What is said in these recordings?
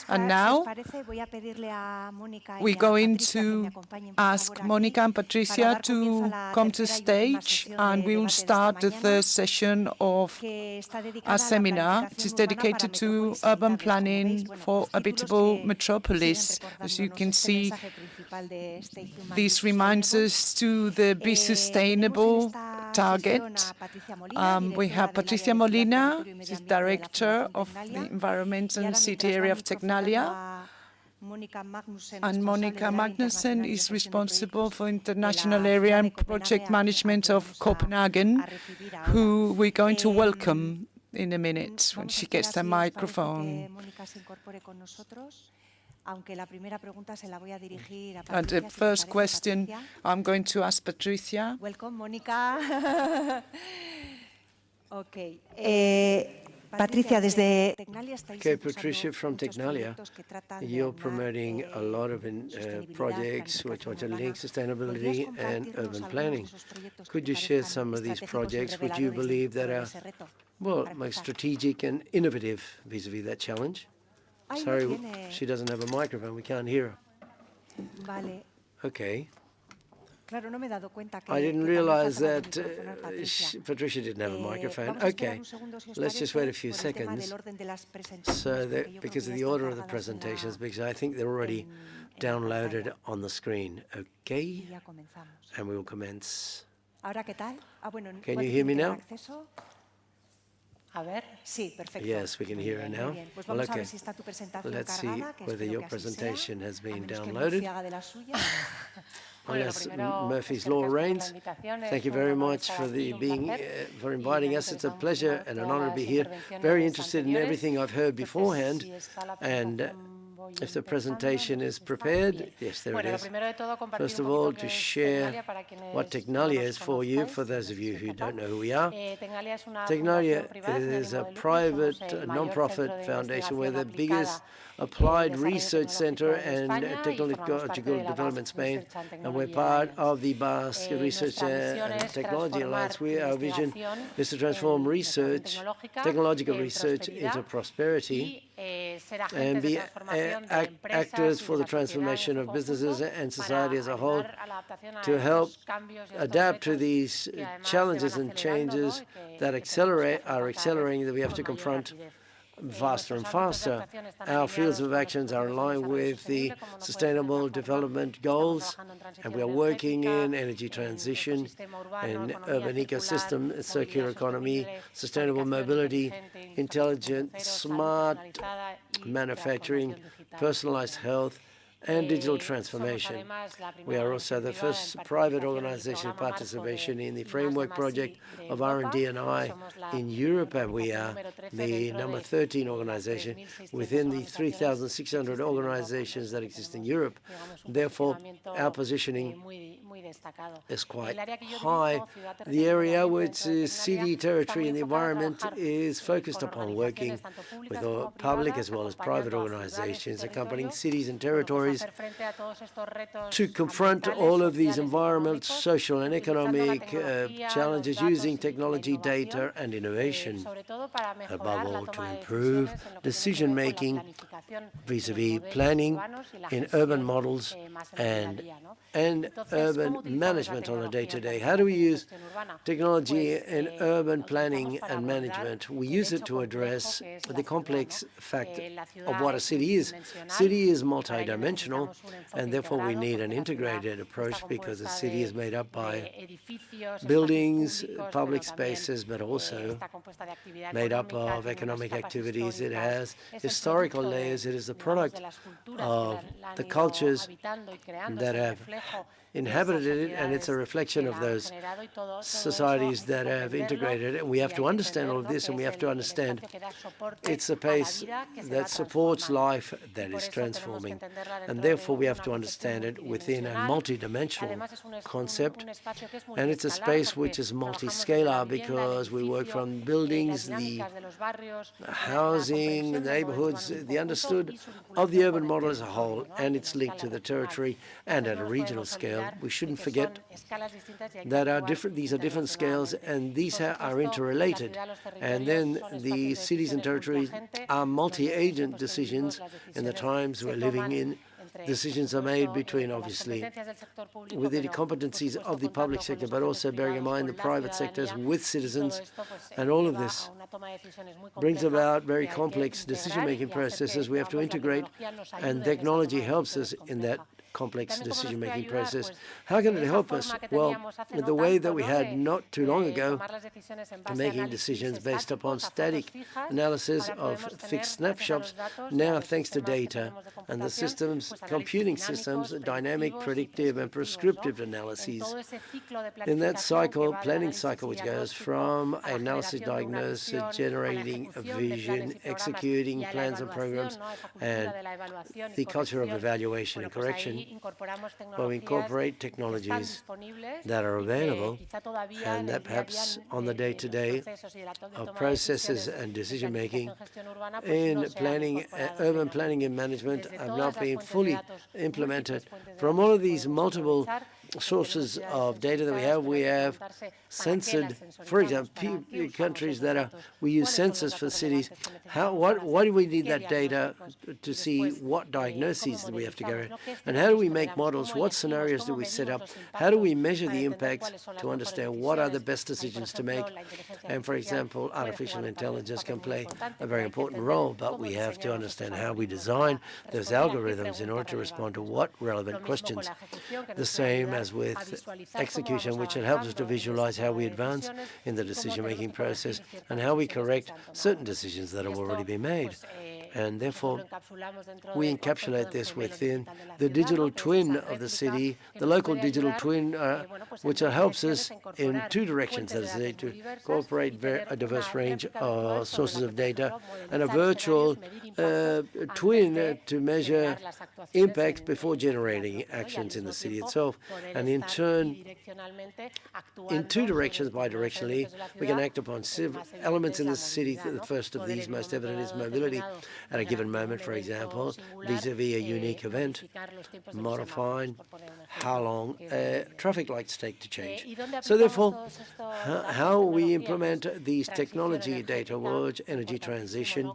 And now we're going to ask Monica and Patricia to come to stage, and we will start the third session of our seminar, which is dedicated to urban planning for habitable metropolis. As you can see, this reminds us to the Be Sustainable target. We have Patricia Molina, she's Director of the Environment and City Area of Tecnalia, and Monica Magnussen is responsible for international area and project management of Copenhagen, who we're going to welcome in a minute when she gets the microphone. And the first question I'm going to ask Patricia. Welcome, Monica. Okay. Patricia, Patricia from Tecnalia, you're promoting a lot of projects which are to link sustainability and urban planning. Could you share some of these projects which you believe that are, well, most strategic and innovative vis-a-vis that challenge? Sorry, she doesn't have a microphone. We can't hear her. Okay. I didn't realize that Patricia didn't have a microphone. Okay, let's just wait a few seconds so that, because of the order of the presentations, because I think they're already downloaded on the screen. Okay, and we will commence. Can you hear me now? Yes, we can hear her now. Well, okay. Let's see whether your presentation has been downloaded. Unless Murphy's Law reigns. Thank you very much for for inviting us. It's a pleasure and an honor to be here. Very interested in everything I've heard beforehand, and if the presentation is prepared, yes, there it is. First of all, to share what Tecnalia is for you, for those of you who don't know who we are. Tecnalia is a private, non-profit foundation. We're the biggest applied research center and technological development in Spain, and we're part of the Basque Research and Technology Alliance. Our vision is to transform research, technological research, into prosperity and be actors for the transformation of businesses and society as a whole, to help adapt to these challenges and changes that are accelerating, that we have to confront faster and faster. Our fields of actions are in line with the Sustainable Development Goals, and we are working in energy transition and urban ecosystem, circular economy, sustainable mobility, intelligent, smart manufacturing, personalized health, and digital transformation. We are also the first private organization participation in the framework project of R&D and I in Europe, and we are the number 13 organization within the 3,600 organizations that exist in Europe. Therefore, our positioning is quite high. The area which is city, territory, and the environment is focused upon working with the public as well as private organizations accompanying cities and territories to confront all of these environmental, social, and economic challenges using technology, data, and innovation, above all to improve decision-making vis-a-vis planning in urban models and urban management on a day-to-day. How do we use technology in urban planning and management? We use it to address the complex fact of what a city is. City is multidimensional, and therefore we need an integrated approach, because a city is made up by buildings, public spaces, but also made up of economic activities. It has historical layers. It is the product of the cultures that have inhabited it, and it's a reflection of those societies that have integrated it. And we have to understand all of this, and we have to understand it's a pace that supports life that is transforming. And therefore, we have to understand it within a multi-dimensional concept. And it's a space which is multi-scalar, because we work from buildings, the housing, the neighborhoods, the understood of the urban model as a whole, and it's linked to the territory and at a regional scale. We shouldn't shouldn't forget that these are different scales, and these are interrelated. And then the cities and territories are multi-agent decisions in the times we're living in. Decisions are made between, obviously, within the competencies of the public sector, but also bearing in mind the private sectors with citizens. And all of this brings about very complex decision-making processes we have to integrate, and technology helps us in that complex decision-making process. How can it help us? Well, the way that we had not too long ago, making decisions based upon static analysis of fixed snapshots, now thanks to data and the systems, computing systems, dynamic, predictive, and prescriptive analyses. In that cycle, planning cycle, which goes from analysis, diagnosis, generating a vision, executing plans and programs, and the culture of evaluation and correction, where we incorporate technologies that are available and that perhaps on the day-to-day of processes and decision-making in planning, urban planning and management have not been fully implemented. From all of these multiple sources of data that we have censored, for example, countries that we use census for cities. Why do we need that data to see what diagnoses we have to go, and how do we make models? What scenarios do we set up? How do we measure the impacts to understand what are the best decisions to make? And for example, artificial intelligence can play a very important role, but we have to understand how we design those algorithms in order to respond to what relevant questions. The same as with execution, which helps us to visualize how we advance in the decision-making process and how we correct certain decisions that have already been made. And therefore, we encapsulate this within the digital twin of the city, the local digital twin, which helps us in two directions, that is, to incorporate a diverse range of sources of data, and a virtual twin to measure impacts before generating actions in the city itself. And in turn, in two directions, bidirectionally, we can act upon elements in the city. The first of these, most evident, is mobility. At a given moment, for example, vis-a-vis a unique event, modifying how long traffic lights take to change. So therefore, how we implement these technology data towards energy transition,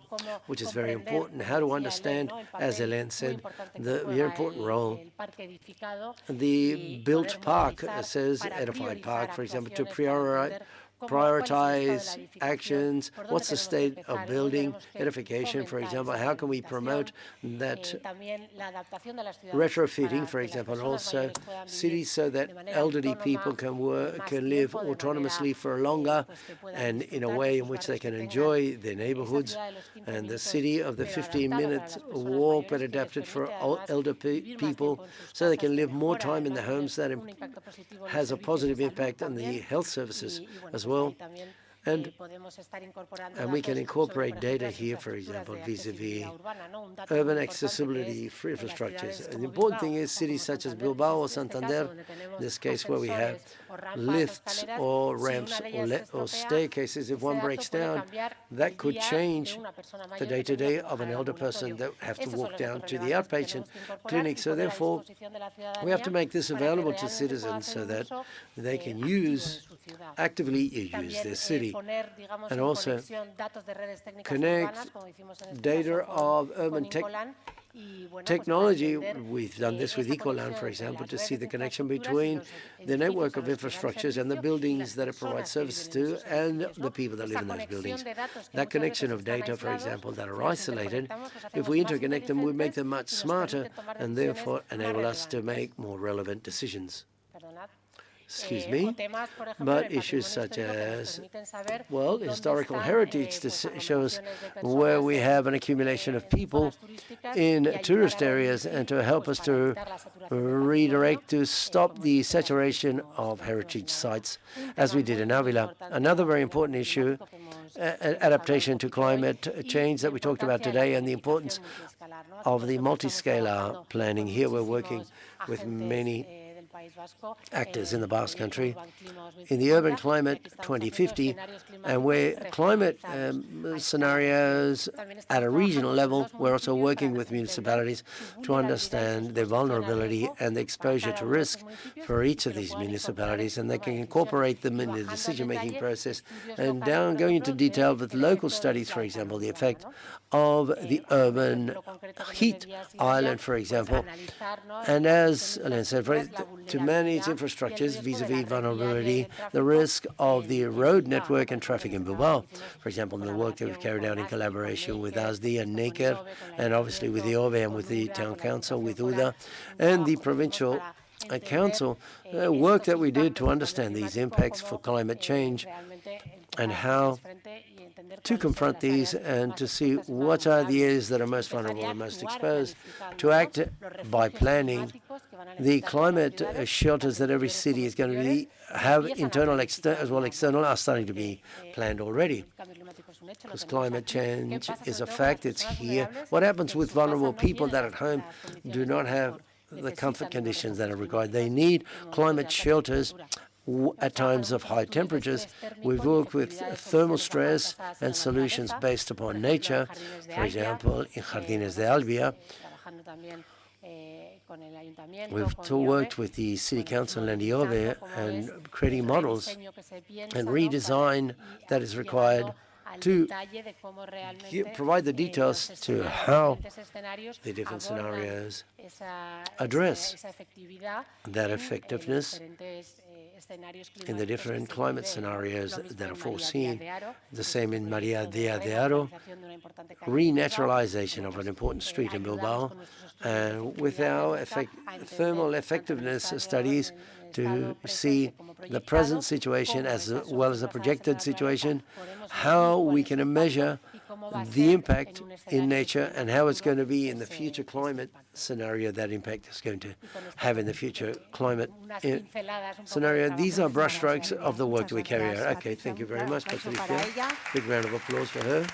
which is very important, how to understand, as 𝐏𝐚𝐿𝐴N said, the very important role the built park, says edified park, for example, to prioritize actions. What's the state of building edification, for example? How can we promote that retrofitting, for example, and also cities so that elderly people can live autonomously for longer and in a way in which they can enjoy their neighborhoods, and the city of the 15-minute walk but adapted for elder people so they can live more time in the homes. That has a positive impact on the health services as well. And we can incorporate data here, for example, vis-a-vis urban accessibility for infrastructures. And the important thing is cities such as Bilbao or Santander, in this case where we have lifts or ramps or staircases, if one breaks down, that could change the day-to-day of an elder person that have to walk down to the outpatient clinic. So therefore, we have to make this available to citizens so that they can actively use their city, and also connect data of urban technology. We've done this with 𝐏𝐚𝐭𝐫𝐢𝐜𝐚, for example, to see the connection between the network of infrastructures and the buildings that it provides services to and the people that live in those buildings. That connection of data, for example, that are isolated, if we interconnect them, we make them much smarter and therefore enable us to make more relevant decisions. Excuse me, but issues such as, well, historical heritage shows where we have an accumulation of people in tourist areas, and to help us to redirect to stop the saturation of heritage sites, as we did in Ávila. Another very important issue, adaptation to climate change that we talked about today, and the importance of the multi-scalar planning. Here we're working with many actors in the Basque Country in the Urban Climate 2050, and where climate scenarios at a regional level, we're also working with municipalities to understand their vulnerability and the exposure to risk for each of these municipalities, and they can incorporate them in the decision-making process. And down going into detail with local studies, for example, the effect of the urban heat island, for example. And as Alain said, to manage infrastructures vis-à-vis vulnerability, the risk of the road network and traffic in Bilbao, for example, in the work that we've carried out in collaboration with ASDI and NECER, and obviously with the OVE and with the town council, with UDA, and the provincial council, work that we did to understand these impacts for climate change and how to confront these and to see what are the areas that are most vulnerable and most exposed, to act by planning the climate shelters that every city is going to have, internal as well external, are starting to be planned already. Because climate change is a fact, it's here. What happens with vulnerable people that at home do not have the comfort conditions that are required? They need climate shelters at times of high temperatures. We've worked with thermal stress and solutions based upon nature, for example, in 𝐏𝐚𝐭𝐫𝐢𝐜𝐚 We've worked with the City Council and the OVE and creating models and redesign that is required to provide the details to how the different scenarios address that effectiveness in the different climate scenarios that are foreseen. The same in María Díaz de Haro, renaturalization of an important street in Bilbao, and with our thermal effectiveness studies to see the present situation as well as the projected situation, how we can measure the impact in nature and how it's going to be in the future climate scenario, that impact is going to have in the future climate scenario. These are brushstrokes of the work that we carry out. Okay, thank you very much, Patricia. Big round of applause for her.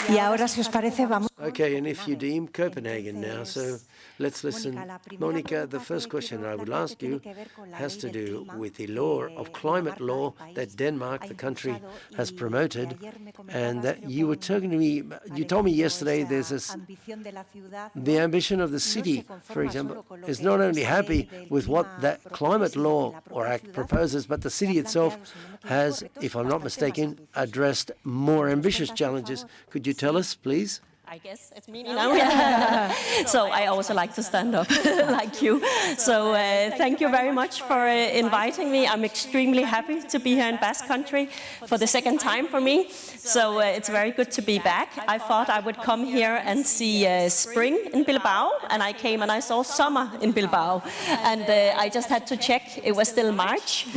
Y ahora, si os parece, vamos. Okay, and if you deem Copenhagen now, so let's listen. Monica, the first question I will ask you has to do with the law of climate law that Denmark, the country, has promoted, and that you were talking to me, you told me yesterday there's the ambition of the city, for example, is not only happy with what that climate law or act proposes, but the city itself has, if I'm not mistaken, addressed more ambitious challenges. Could you tell us, please? I guess it's me now. So I also like to stand up like you. So thank you very much for inviting me. I'm extremely happy to be here in Basque Country for the second time for me. So it's very good to be back. I thought I would come here and see spring in Bilbao, and I came and I saw summer in Bilbao. And I just had to check, it was still March.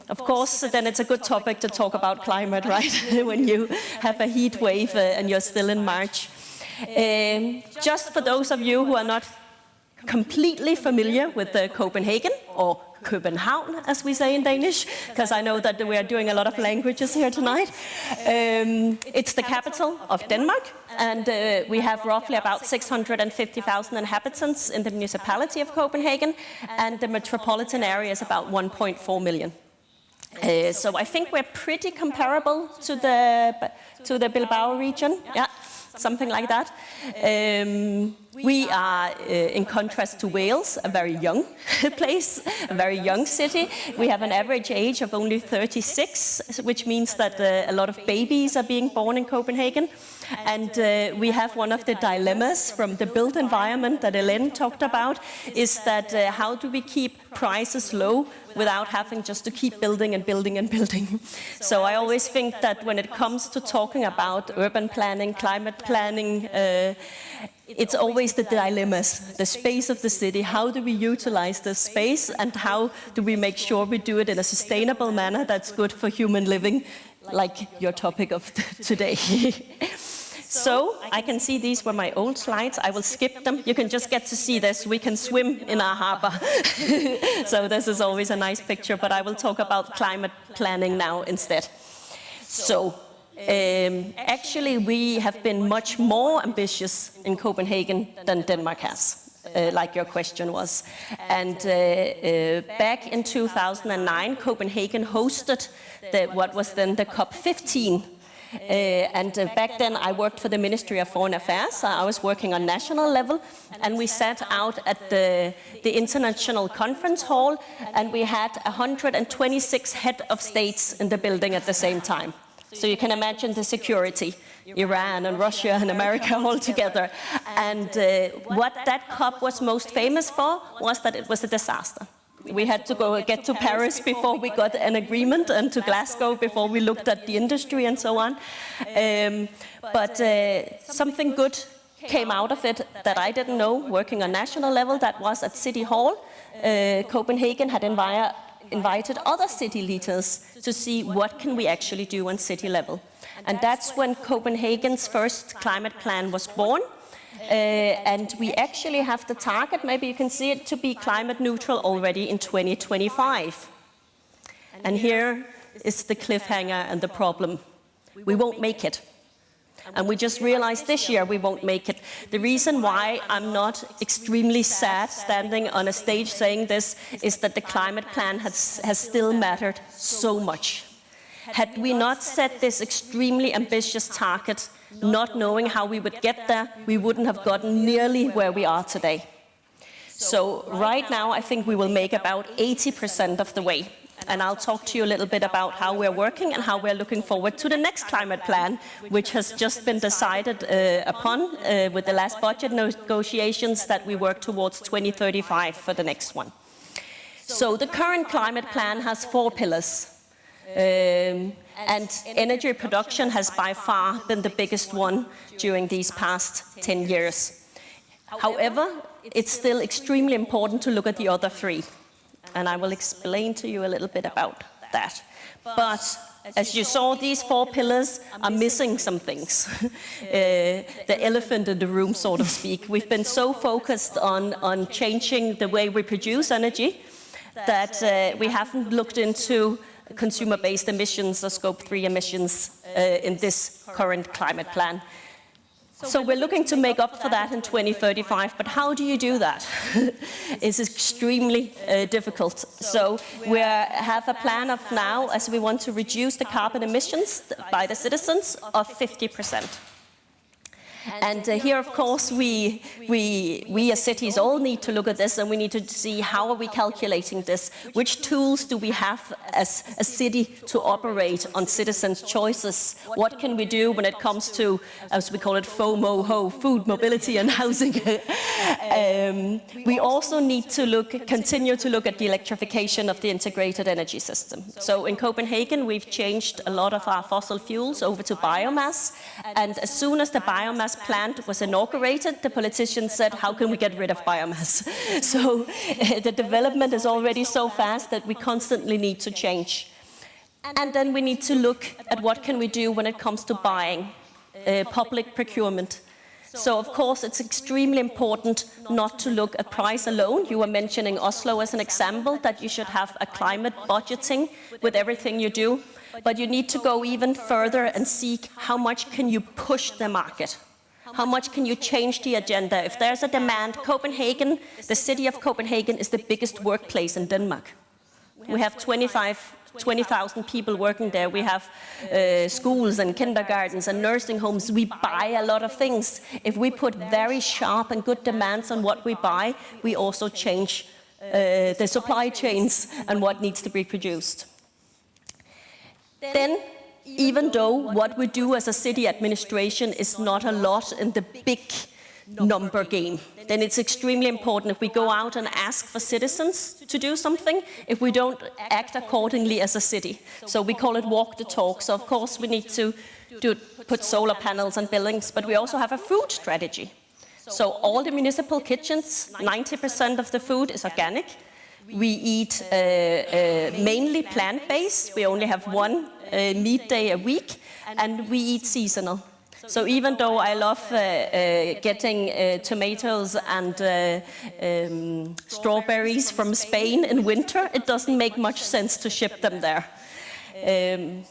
Of course, then it's a good topic to talk about climate, right? When you have a heat wave and you're still in March. Just for those of you who are not completely familiar with Copenhagen, or København, as we say in Danish, because I know that we are doing a lot of languages here tonight. It's the capital of Denmark, and we have roughly about 650,000 inhabitants in the municipality of Copenhagen, and the metropolitan area is about 1.4 million. So I think we're pretty comparable to the Bilbao region, yeah, something like that. We are, in contrast to Wales, a very young place, a very young city. We have an average age of only 36, which means that a lot of babies are being born in Copenhagen. And we have one of the dilemmas from the built environment that 𝐏𝐚𝐿 talked about, is that how do we keep prices low without having just to keep building and building and building. So I always think that when it comes to talking about urban planning, climate planning, it's always the dilemmas, the space of the city. How do we utilize the space, and how do we make sure we do it in a sustainable manner that's good for human living, like your topic of today. So I can see these were my old slides. I will skip them. You can just get to see this. We can swim in our harbor. So this is always a nice picture, but I will talk about climate planning now instead. So Actually, we have been much more ambitious in Copenhagen than Denmark has. Like your question was. And back in 2009, Copenhagen hosted what was then the COP15. Back then I worked for the Ministry of Foreign Affairs, so I was working on national level, and we sat out at the International Conference Hall, and we had 126 head of states in the building at the same time. So you can imagine the security, Iran and Russia and America all together. And what that COP was most famous for was that it was a disaster. We had to get to Paris before we got an agreement, and to Glasgow before we looked at the industry and so on. But something good came out of it that I didn't know working on national level. That was at City Hall. Copenhagen had invited other city leaders to see what can we actually do on city level. And that's when Copenhagen's first climate plan was born. And we actually have the target, maybe you can see it, to be climate neutral already in 2025. And here is the cliffhanger and the problem. We won't make it. And we just realized this year we won't make it. The reason why I'm not extremely sad standing on a stage saying this is that the climate plan has still mattered so much. Had we not set this extremely ambitious target, not knowing how we would get there, we wouldn't have gotten nearly where we are today. So right now, I think we will make about 80% of the way. And I'll talk to you a little bit about how we're working and how we're looking forward to the next climate plan, which has just been decided upon with the last budget negotiations, that we work towards 2035 for the next one. So the current climate plan has 4 pillars. And energy production has by far been the biggest one during these past 10 years. However, it's still extremely important to look at the other 3. And I will explain to you a little bit about that. But as you saw, these 4 pillars are missing some things. The elephant in the room, so to speak. We've been so focused on changing the way we produce energy that we haven't looked into consumer-based emissions or Scope 3 emissions in this current climate plan. So we're looking to make up for that in 2035, but how do you do that? It's extremely difficult. So we have a plan of now, as we want to reduce the carbon emissions by the citizens of 50%. And here, of course, we as cities all need to look at this, and we need to see how are we calculating this? Which tools do we have as a city to operate on citizens' choices? What can we do when it comes to, as we call it, FOMO, food, mobility and housing? We also need to continue to look at the electrification of the integrated energy system. So in Copenhagen, we've changed a lot of our fossil fuels over to biomass, and as soon as the biomass plant was inaugurated, the politicians said, how can we get rid of biomass? So the development is already so fast that we constantly need to change. And then we need to look at what can we do when it comes to buying, public procurement. So of course it's extremely important not to look at price alone. You were mentioning Oslo as an example, that you should have a climate budgeting with everything you do. But you need to go even further and seek how much can you push the market? How much can you change the agenda? If there's a demand, Copenhagen, the city of Copenhagen is the biggest workplace in Denmark. We have 20,000 people working there. We have schools and kindergartens and nursing homes. We buy a lot of things. If we put very sharp and good demands on what we buy, we also change the supply chains and what needs to be produced. Then, even though what we do as a city administration is not a lot in the big number game, then it's extremely important if we go out and ask for citizens to do something, if we don't act accordingly as a city. So we call it walk the talk. So of course we need to put solar panels on buildings, but we also have a food strategy. So all the municipal kitchens, 90% of the food is organic. We eat mainly plant-based. We only have 1 meat day a week, and we eat seasonal. So even though I love getting tomatoes and strawberries from Spain in winter, it doesn't make much sense to ship them there.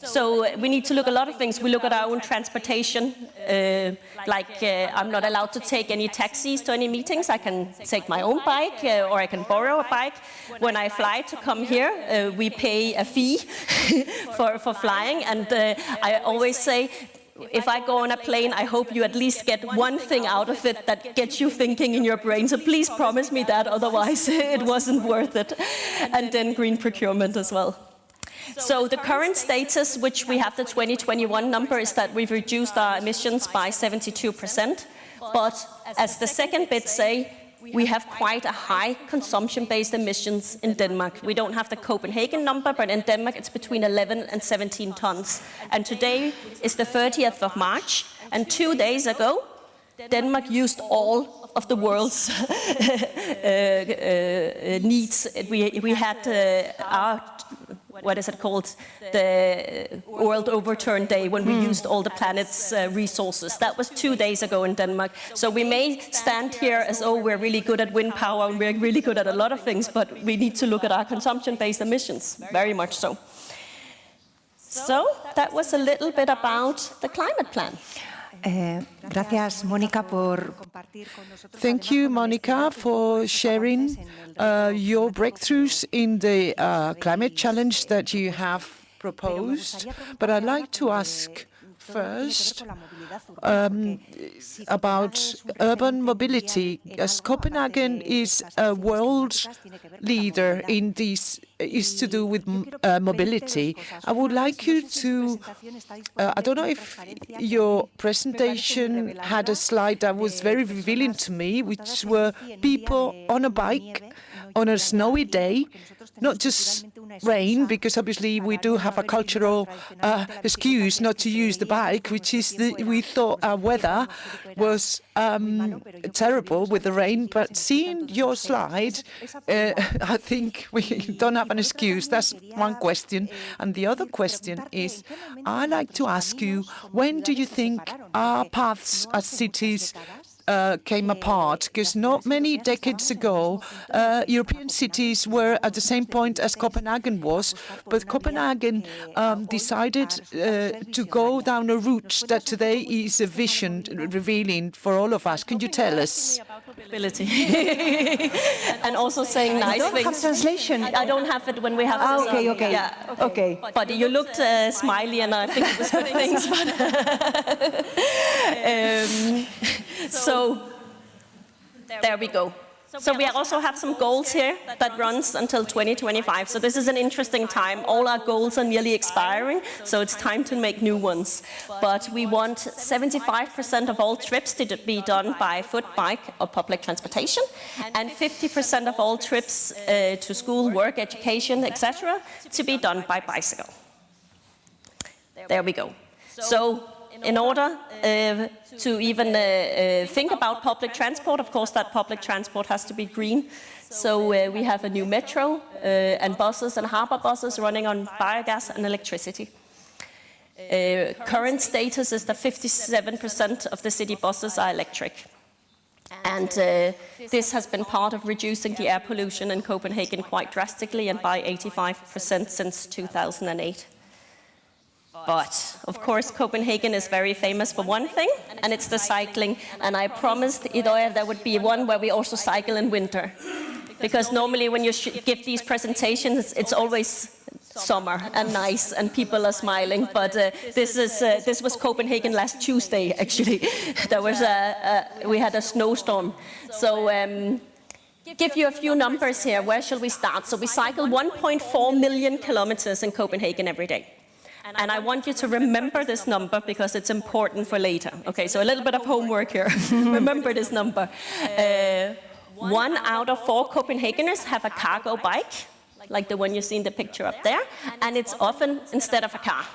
So we need to look at a lot of things. We look at our own transportation, I'm not allowed to take any taxis to any meetings. I can take my own bike or I can borrow a bike. When I fly to come here, we pay a fee for flying, and I always say, if I go on a plane, I hope you at least get one thing out of it that gets you thinking in your brain. So please promise me that, otherwise it wasn't worth it. And then green procurement as well. So the current status, which we have the 2021 number, is that we've reduced our emissions by 72%. But as the second bit say, we have quite a high consumption-based emissions in Denmark. We don't have the Copenhagen number, but in Denmark it's between 11 and 17 tons. And today is the 30th of March, and 2 days ago, Denmark used all of the world's needs. We had our, what is it called, the World Overturn Day, when we used all the planet's resources. That was 2 days ago in Denmark. So we may stand here as, oh, we're really good at wind power and we're really good at a lot of things, but we need to look at our consumption-based emissions, very much so. So that was a little bit about the climate plan. Gracias, Mónica, por compartir con nosotros. Thank you, Monica, for sharing your breakthroughs in the climate challenge that you have proposed. But I'd like to ask first about urban mobility, as Copenhagen is a world leader in this, is to do with mobility. I would like you to, I don't know if your presentation had a slide that was very revealing to me, which were people on a bike on a snowy day, not just rain, because obviously we do have a cultural excuse not to use the bike, which is we thought our weather was terrible with the rain. But seeing your slide, I think we don't have an excuse. That's one question. And the other question is, I'd like to ask you, when do you think our paths as cities came apart? Because not many decades ago, European cities were at the same point as Copenhagen was, but Copenhagen decided to go down a route that today is a vision revealing for all of us. Can you tell us? Mobility. And also saying nice things. I don't have translation. I don't have it when we have okay. Yeah. Okay. But you looked smiley, and I think it was good things. So there we go. So we also have some goals here that runs until 2025. So this is an interesting time. All our goals are nearly expiring, so it's time to make new ones. But we want 75% of all trips to be done by foot, bike, or public transportation, and 50% of all trips to school, work, education, etc., to be done by bicycle. There we go. So in order to even think about public transport, of course, that public transport has to be green. So we have a new metro and buses and harbour buses running on biogas and electricity. Current status is that 57% of the city buses are electric. And this has been part of reducing the air pollution in Copenhagen quite drastically, and by 85% since 2008. But, of course, Copenhagen is very famous for one thing, and it's the cycling. And I promised 𝐏𝐚𝐿𝐢 there would be one where we also cycle in winter. Because normally when you give these presentations, it's always summer and nice, and people are smiling. But this was Copenhagen last Tuesday, actually. There was we had a snowstorm. So give you a few numbers here. Where shall we start? So we cycle 1.4 million kilometers in Copenhagen every day. And I want you to remember this number because it's important for later. Okay, so a little bit of homework here. Remember this number. 1 out of 4 Copenhageners have a cargo bike, like the one you see in the picture up there, and it's often instead of a car.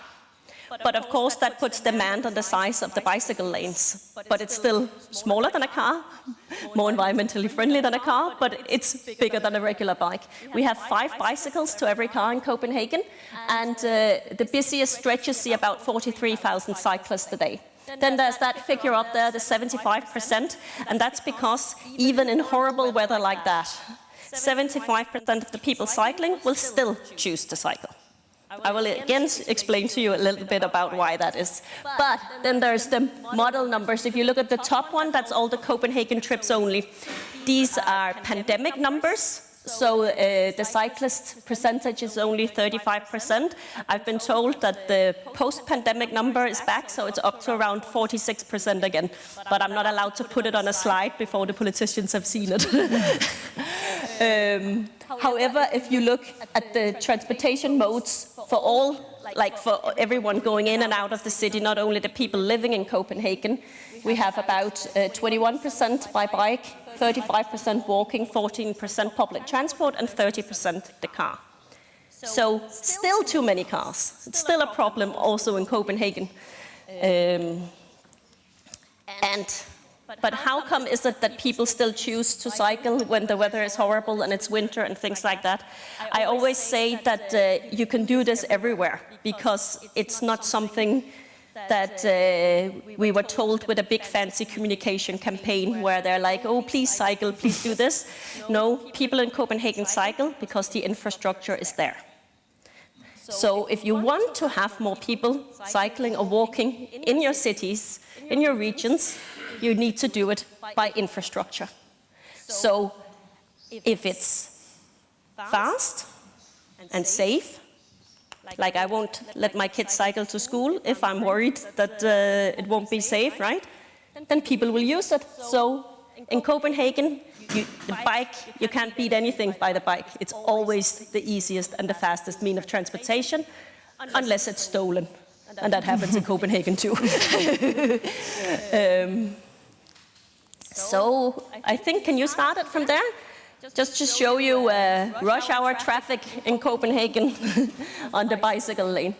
But of course that puts demand on the size of the bicycle lanes. But it's still smaller than a car, more environmentally friendly than a car, but it's bigger than a regular bike. We have 5 bicycles to every car in Copenhagen, and the busiest stretches see about 43,000 cyclists a day. Then there's that figure up there, the 75%, and that's because even in horrible weather like that, 75% of the people cycling will still choose to cycle. I will again explain to you a little bit about why that is. But then there's the model numbers. If you look at the top one, that's all the Copenhagen trips only. These are pandemic numbers. So the cyclist percentage is only 35%. I've been told that the post-pandemic number is back, so it's up to around 46% again. But I'm not allowed to put it on a slide before the politicians have seen it. However, if you look at the transportation modes for all, like for everyone going in and out of the city, not only the people living in Copenhagen, we have about 21% by bike, 35% walking, 14% public transport, and 30% the car. So still too many cars. It's still a problem also in Copenhagen. But how come is it that people still choose to cycle when the weather is horrible and it's winter and things like that? I always say that you can do this everywhere because it's not something that we were told with a big fancy communication campaign where they're like, oh, please cycle, please do this. No, people in Copenhagen cycle because the infrastructure is there. So if you want to have more people cycling or walking in your cities, in your regions, you need to do it by infrastructure. So if it's fast and safe, like I won't let my kids cycle to school if I'm worried that it won't be safe, right? Then people will use it. So in Copenhagen, the bike, you can't beat anything by the bike. It's always the easiest and the fastest means of transportation, unless it's stolen. And that happens in Copenhagen too. So I think, can you start it from there? Just to show you rush hour traffic in Copenhagen on the bicycle lane.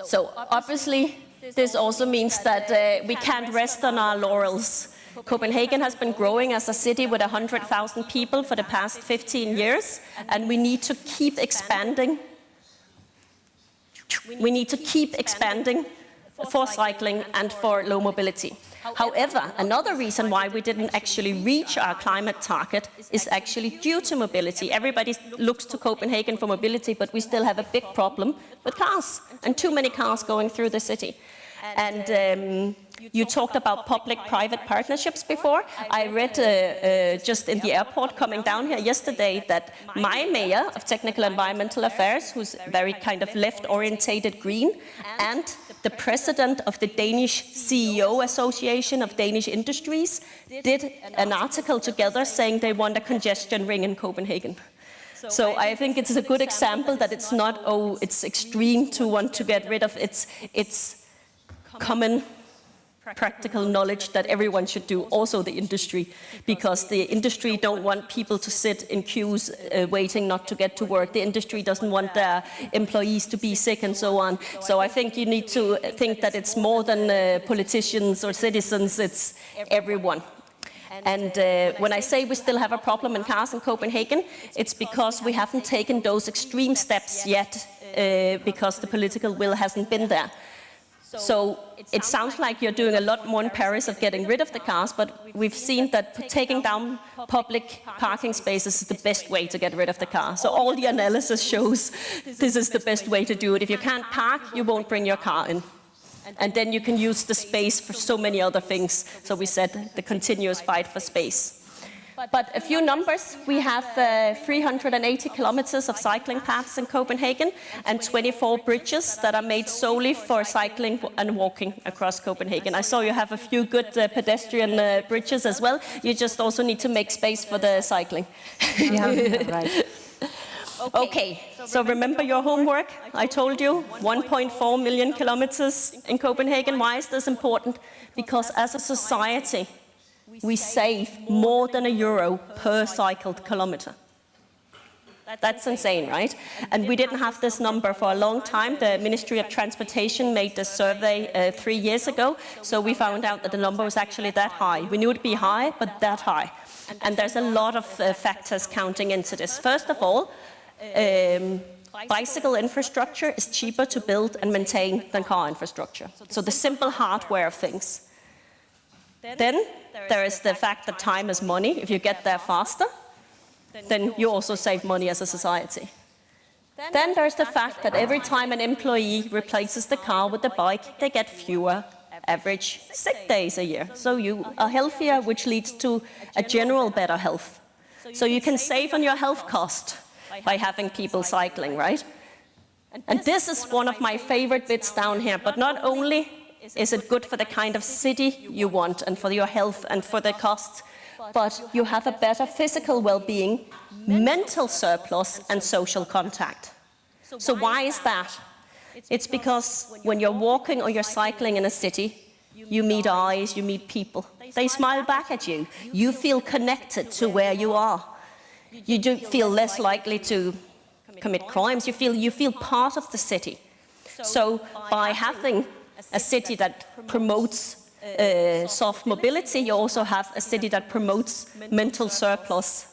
So obviously, this also means that we can't rest on our laurels. Copenhagen has been growing as a city with 100,000 people for the past 15 years, and we need to keep expanding. We need to keep expanding for cycling and for low mobility. However, another reason why we didn't actually reach our climate target is actually due to mobility. Everybody looks to Copenhagen for mobility, but we still have a big problem with cars and too many cars going through the city. And you talked about public-private partnerships before. I read just in the airport coming down here yesterday that my mayor of Technical Environmental Affairs, who's very kind of left-orientated green, and the president of the Danish CEO Association of Danish Industries did an article together saying they want a congestion ring in Copenhagen. So I think it's a good example that it's not, oh, it's extreme to want to get rid of. It's common practical knowledge that everyone should do, also the industry, because the industry don't want people to sit in queues waiting not to get to work. The industry doesn't want their employees to be sick and so on. So I think you need to think that it's more than politicians or citizens, it's everyone. And when I say we still have a problem in cars in Copenhagen, it's because we haven't taken those extreme steps yet, because the political will hasn't been there. So it sounds like you're doing a lot more in Paris of getting rid of the cars, but we've seen that taking down public parking spaces is the best way to get rid of the car. So all the analysis shows this is the best way to do it. If you can't park, you won't bring your car in. And then you can use the space for so many other things. So we said the continuous fight for space. But a few numbers, we have 380 kilometers of cycling paths in Copenhagen and 24 bridges that are made solely for cycling and walking across Copenhagen. I saw you have a few good pedestrian bridges as well. You just also need to make space for the cycling. Yeah, right. Okay, so remember your homework. I told you 1.4 million kilometers in Copenhagen. Why is this important? Because as a society, we save more than €1 per cycled kilometer. That's insane, right? And we didn't have this number for a long time. The Ministry of Transportation made this survey 3 years ago, so we found out that the number was actually that high. We knew it'd be high, but that high. And there's a lot of factors counting into this. First of all, bicycle infrastructure is cheaper to build and maintain than car infrastructure. So the simple hardware of things. Then there is the fact that time is money. If you get there faster, then you also save money as a society. Then there's the fact that every time an employee replaces the car with the bike, they get fewer average sick days a year. So you are healthier, which leads to a general better health. So you can save on your health cost by having people cycling, right? And this is one of my favorite bits down here. But not only is it good for the kind of city you want and for your health and for the cost, but you have a better physical well-being, mental surplus, and social contact. So why is that? It's because when you're walking or you're cycling in a city, you meet eyes, you meet people. They smile back at you. You feel connected to where you are. You do feel less likely to commit crimes. You feel part of the city. So by having a city that promotes soft mobility, you also have a city that promotes mental surplus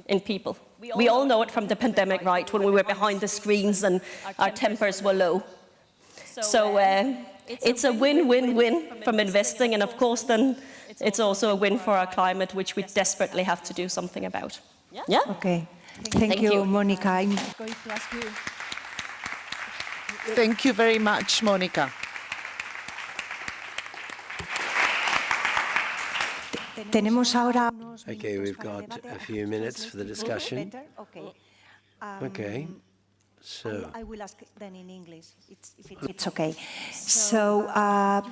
in people. We all know it from the pandemic, right, when we were behind the screens and our tempers were low. So it's a win-win-win from investing, and of course then it's also a win for our climate, which we desperately have to do something about. Yeah? Okay. Thank you, Monica. I'm going to ask you. Thank you very much, Monica. Tenemos ahora. Okay, we've got a few minutes for the discussion. Okay. So I will ask then in English, if it's okay. So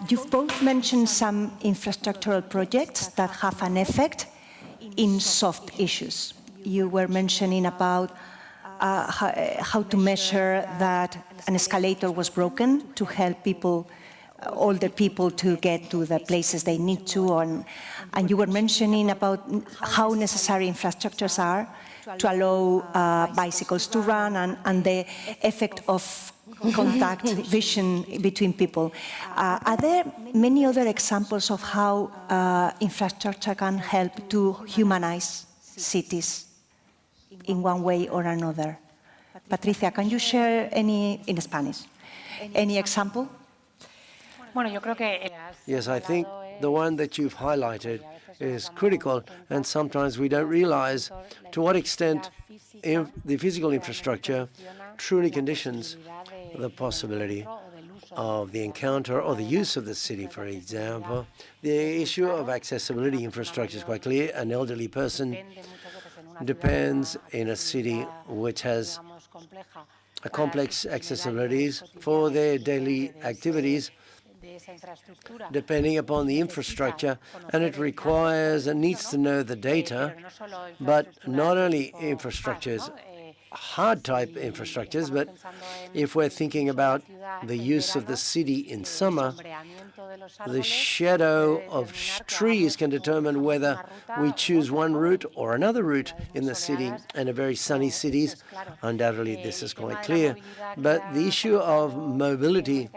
you've both mentioned some infrastructural projects that have an effect in soft issues. You were mentioning about how to measure that an escalator was broken to help people, older people, to get to the places they need to, and you were mentioning about how necessary infrastructures are to allow bicycles to run and the effect of contact vision between people. Are there many other examples of how infrastructure can help to humanize cities in one way or another? Patricia, can you share any, in Spanish, any example? yes, I think the one that you've highlighted is critical, and sometimes we don't realize to what extent the physical infrastructure truly conditions the possibility of the encounter or the use of the city. For example, the issue of accessibility infrastructure is quite clear. An elderly person depends in a city which has a complex accessibilities for their daily activities, depending upon the infrastructure, and it requires and needs to know the data, but not only infrastructures, hard type infrastructures, but if we're thinking about the use of the city in summer, the shadow of trees can determine whether we choose one route or another route in the city. And in very sunny cities, undoubtedly this is quite clear. But the issue of mobility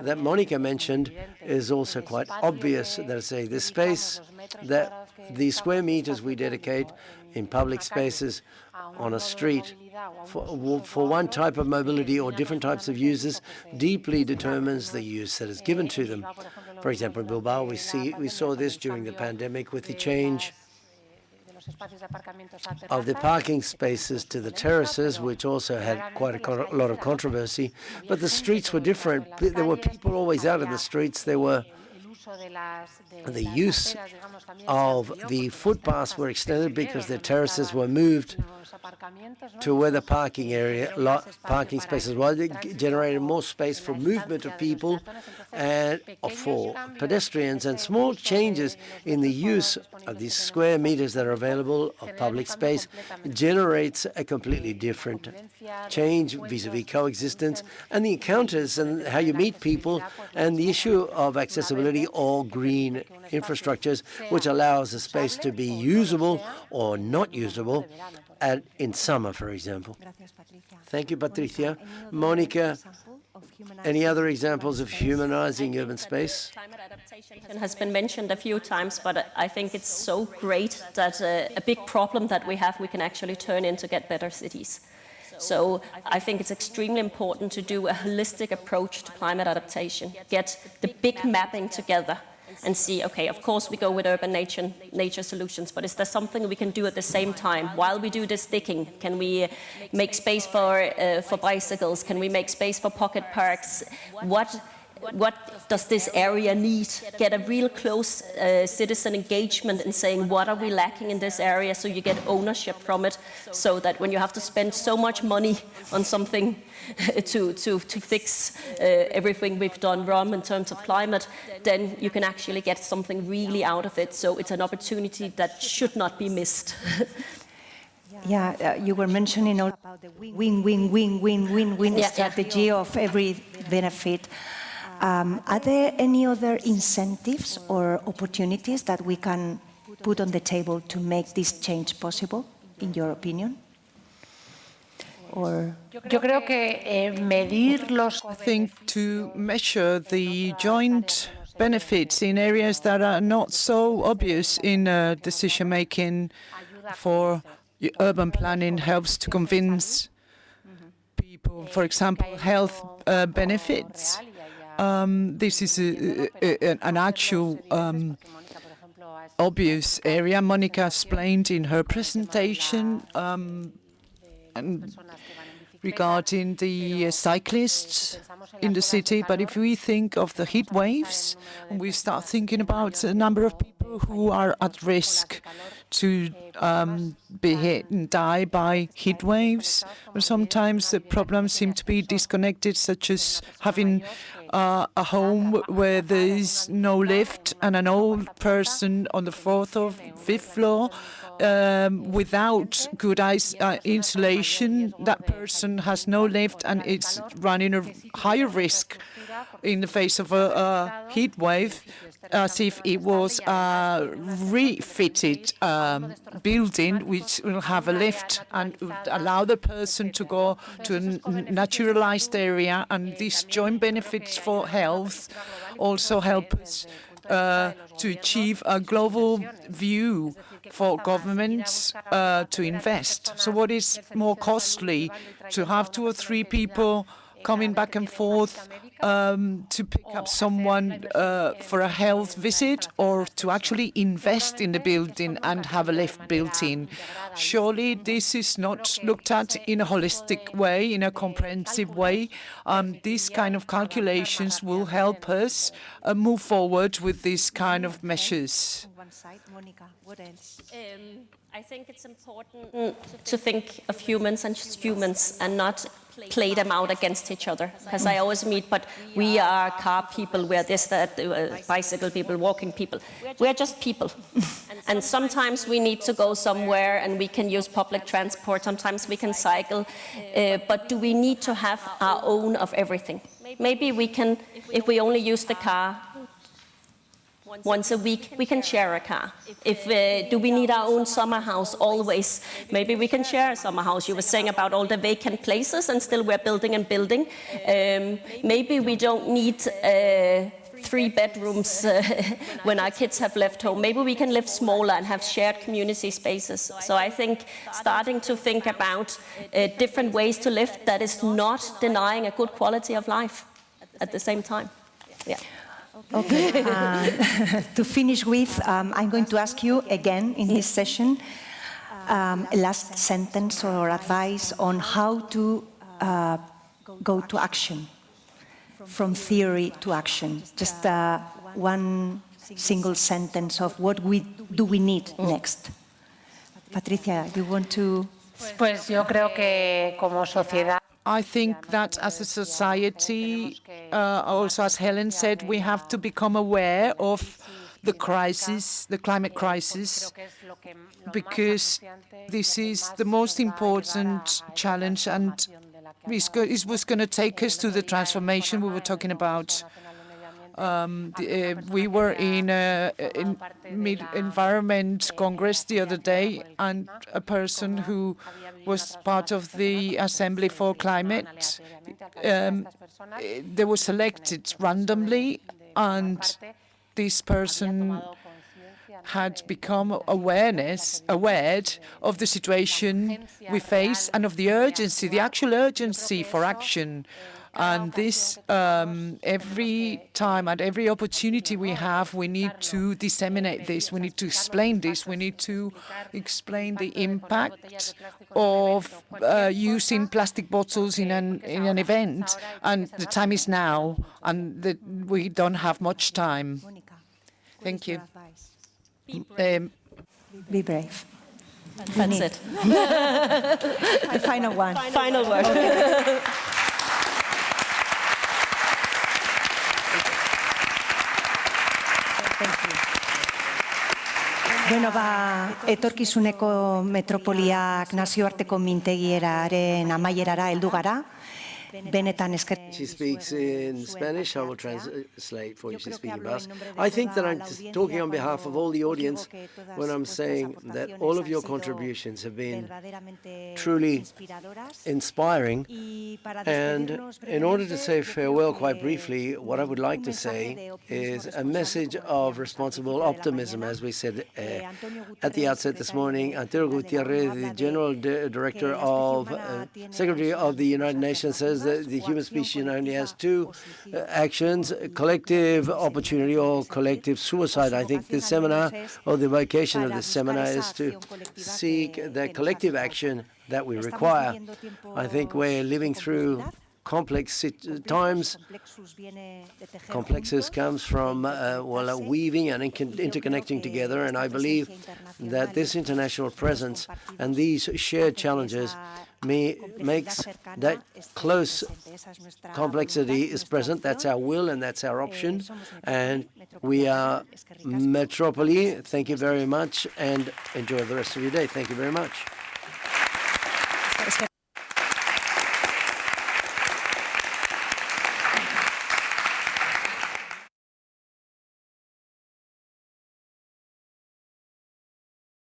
that Monica mentioned is also quite obvious. That is, the space, that the square meters we dedicate in public spaces on a street for one type of mobility or different types of users deeply determines the use that is given to them. For example, in Bilbao, we saw this during the pandemic with the change of the parking spaces to the terraces, which also had quite a lot of controversy. But the streets were different. There were people always out in the streets. There were the use of the footpaths were extended because the terraces were moved to where the parking spaces were. It generated more space for movement of people and for pedestrians, and small changes in the use of these square meters that are available of public space generates a completely different change vis-a-vis coexistence and the encounters and how you meet people, and the issue of accessibility or green infrastructures, which allows the space to be usable or not usable in summer, for example. Thank you, Patricia. Monica, any other examples of humanizing urban space? Climate adaptation has been mentioned a few times, but I think it's so great that a big problem that we have, we can actually turn into get better cities. So I think it's extremely important to do a holistic approach to climate adaptation, get the big mapping together, and see, okay, of course we go with urban nature solutions, but is there something we can do at the same time? While we do this digging, can we make space for bicycles? Can we make space for pocket parks? What does this area need? Get a real close citizen engagement in saying, what are we lacking in this area, so you get ownership from it, so that when you have to spend so much money on something to fix everything we've done wrong in terms of climate, then you can actually get something really out of it. So it's an opportunity that should not be missed. Yeah, you were mentioning all about the win-win-win-win-win-win strategy of every benefit. Are there any other incentives or opportunities that we can put on the table to make this change possible, in your opinion? Or Yo creo que medir los. I think to measure the joint benefits in areas that are not so obvious in decision-making for urban planning helps to convince people, for example, health benefits. This is an actual obvious area. Monica explained in her presentation and regarding the cyclists in the city. But if we think of the heat waves, we start thinking about a number of people who are at risk to be hit and die by heat waves. Sometimes the problems seem to be disconnected, such as having a home where there is no lift and an old person on the 4th or 5th floor without good insulation. That person has no lift and it's running a higher risk in the face of a heat wave, as if it was a refitted building which will have a lift and would allow the person to go to a naturalized area. And these joint benefits for health also help us to achieve a global view for governments to invest. So what is more costly, to have 2 or 3 people coming back and forth to pick up someone for a health visit, or to actually invest in the building and have a lift built in? Surely this is not looked at in a holistic way, in a comprehensive way. These kind of calculations will help us move forward with these kind of measures. I think it's important to think of humans and just humans and not play them out against each other. Because I always meet, but we are car people, we're this, that, bicycle people, walking people. We're just people. And sometimes we need to go somewhere and we can use public transport, sometimes we can cycle. But do we need to have our own of everything? Maybe we can, if we only use the car once a week, we can share a car. Do we need our own summer house always? Maybe we can share a summer house. You were saying about all the vacant places, and still we're building and building. Maybe we don't need 3 bedrooms when our kids have left home. Maybe we can live smaller and have shared community spaces. So I think starting to think about different ways to live that is not denying a good quality of life at the same time. Yeah. Okay, to finish with, I'm going to ask you again in this session a last sentence or advice on how to go to action, from theory to action. Just one single sentence of what do we need next. Patricia, you want to? Pues yo creo que como sociedad. I think that as a society, also as Helen said, we have to become aware of the crisis, the climate crisis, because this is the most important challenge, and it was going to take us to the transformation we were talking about. We were in Environment Congress the other day, and a person who was part of the Assembly for Climate, they were selected randomly, and this person had become aware of the situation we face and of the urgency, the actual urgency for action. And this, every time, at every opportunity we have, we need to disseminate this, we need to explain this, we need to explain the impact of using plastic bottles in an event, and the time is now, and we don't have much time. Thank you. Be brave. That's it. The final one. Final word. Bueno, etorkizuneko metropoliak nazioarteko mintegieraren amaierara heldu gara. Benetan eskerrik. She speaks in Spanish. I will translate for you. She's speaking Basque. I think that I'm talking on behalf of all the audience when I'm saying that all of your contributions have been truly inspiring. And in order to say farewell quite briefly, what I would like to say is a message of responsible optimism, as we said at the outset this morning. Antonio Gutiérrez, the General Director of Secretary of the United Nations, says that the human species only has two actions: collective opportunity or collective suicide. I think the seminar, or the vocation of this seminar, is to seek the collective action that we require. I think we're living through complex times. Complexes comes from weaving and interconnecting together, and I believe that this international presence and these shared challenges makes that close complexity is present. That's our will and that's our option. And we are Metropolis. Thank you very much, and enjoy the rest of your day. Thank you very much.